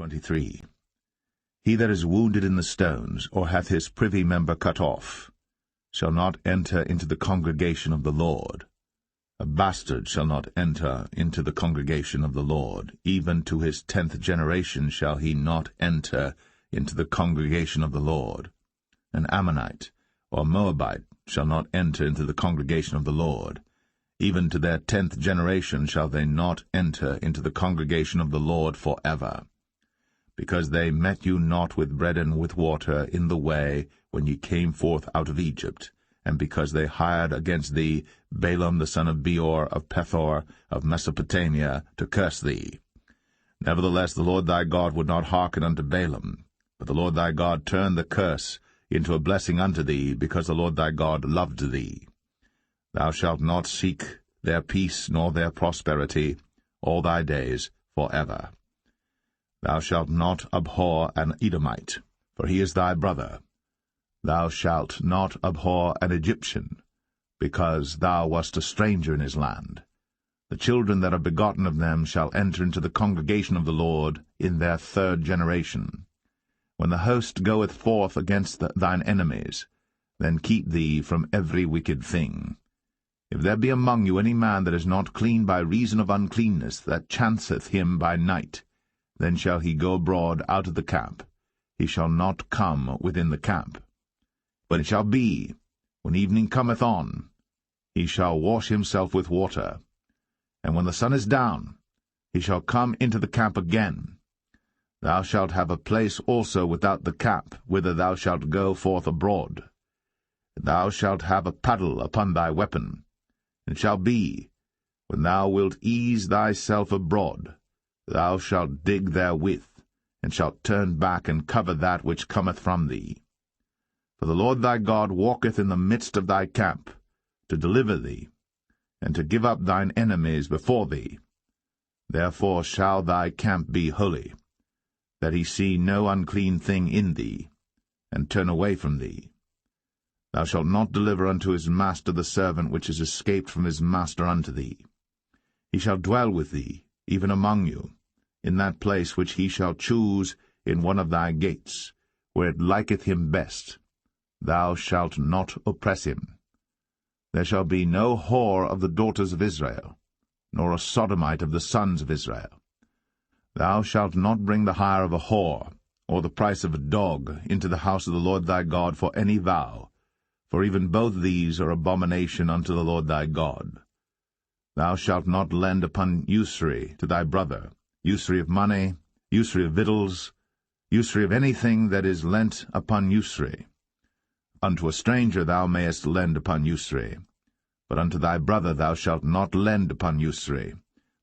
23. He that is wounded in the stones, or hath his privy member cut off, shall not enter into the congregation of the Lord. A bastard shall not enter into the congregation of the Lord. Even to his 10th generation shall he not enter into the congregation of the Lord. An Ammonite or Moabite shall not enter into the congregation of the Lord. Even to their 10th generation shall they not enter into the congregation of the Lord forever. Because they met you not with bread and with water in the way when ye came forth out of Egypt, and because they hired against thee Balaam the son of Beor of Pethor of Mesopotamia to curse thee. Nevertheless the Lord thy God would not hearken unto Balaam, but the Lord thy God turned the curse into a blessing unto thee, because the Lord thy God loved thee. Thou shalt not seek their peace nor their prosperity all thy days forever. Thou shalt not abhor an Edomite, for he is thy brother. Thou shalt not abhor an Egyptian, because thou wast a stranger in his land. The children that are begotten of them shall enter into the congregation of the Lord in their 3rd generation. When the host goeth forth against thine enemies, then keep thee from every wicked thing. If there be among you any man that is not clean by reason of uncleanness, that chanceth him by night, then shall he go abroad out of the camp. He shall not come within the camp. But it shall be, when evening cometh on, he shall wash himself with water. And when the sun is down, he shall come into the camp again. Thou shalt have a place also without the camp, whither thou shalt go forth abroad. Thou shalt have a paddle upon thy weapon. It shall be, when thou wilt ease thyself abroad, thou shalt dig therewith, and shalt turn back and cover that which cometh from thee. For the Lord thy God walketh in the midst of thy camp, to deliver thee, and to give up thine enemies before thee. Therefore shall thy camp be holy, that he see no unclean thing in thee, and turn away from thee. Thou shalt not deliver unto his master the servant which is escaped from his master unto thee. He shall dwell with thee, even among you, in that place which he shall choose in one of thy gates, where it liketh him best. Thou shalt not oppress him. There shall be no whore of the daughters of Israel, nor a sodomite of the sons of Israel. Thou shalt not bring the hire of a whore, or the price of a dog, into the house of the Lord thy God for any vow, for even both these are abomination unto the Lord thy God. Thou shalt not lend upon usury to thy brother, usury of money, usury of victuals, usury of anything that is lent upon usury. Unto a stranger thou mayest lend upon usury, but unto thy brother thou shalt not lend upon usury,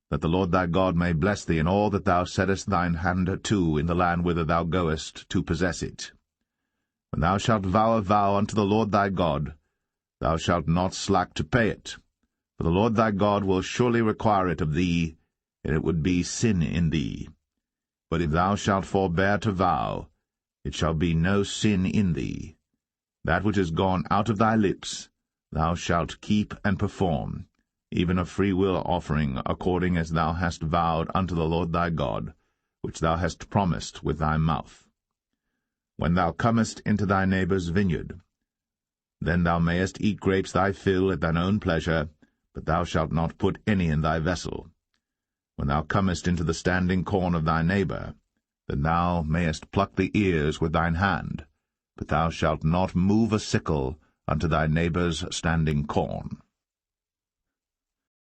that the Lord thy God may bless thee in all that thou settest thine hand to in the land whither thou goest to possess it. When thou shalt vow a vow unto the Lord thy God, thou shalt not slack to pay it, for the Lord thy God will surely require it of thee, and it would be sin in thee. But if thou shalt forbear to vow, it shall be no sin in thee. That which is gone out of thy lips thou shalt keep and perform, even a freewill offering, according as thou hast vowed unto the Lord thy God, which thou hast promised with thy mouth. When thou comest into thy neighbour's vineyard, then thou mayest eat grapes thy fill at thine own pleasure, but thou shalt not put any in thy vessel. When thou comest into the standing corn of thy neighbour, then thou mayest pluck the ears with thine hand, but thou shalt not move a sickle unto thy neighbour's standing corn.